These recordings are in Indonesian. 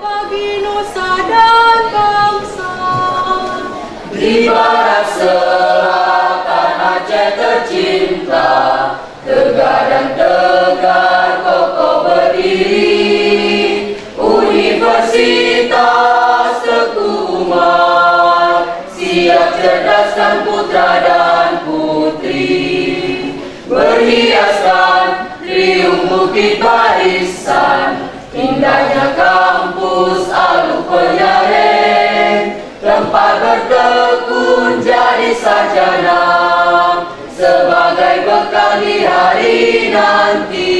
bagi nusa dan bangsa. Di barat selatan Aceh tercinta, tegak dan tegar kokoh berdiri. Universitas Teguh Umar siap cerdaskan putra dan putri, berhiaskan riung bukit barisan, indahnya kampus Aluk Penyareng, tempat bertekun jadi sarjana sebagai bekal di hari nanti.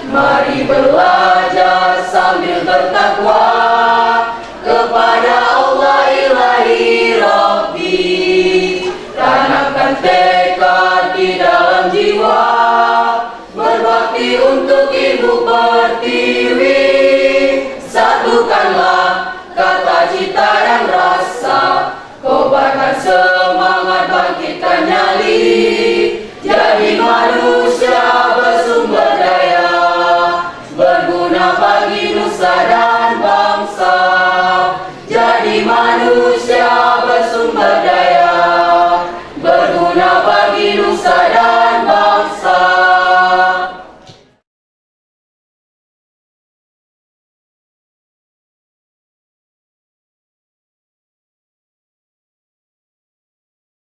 Mari belajar sambil bertakwa kepada Allah ilahi Rabbi. Tanamkan tekad di dalam jiwa, berbakti untuk ibu pertiwi. Satukanlah kata, cita dan rasa, kobarkan semangat, bangkitkan nyali. Jadi manusia bersumber daya, berguna bagi nusa dan bangsa. Jadi manusia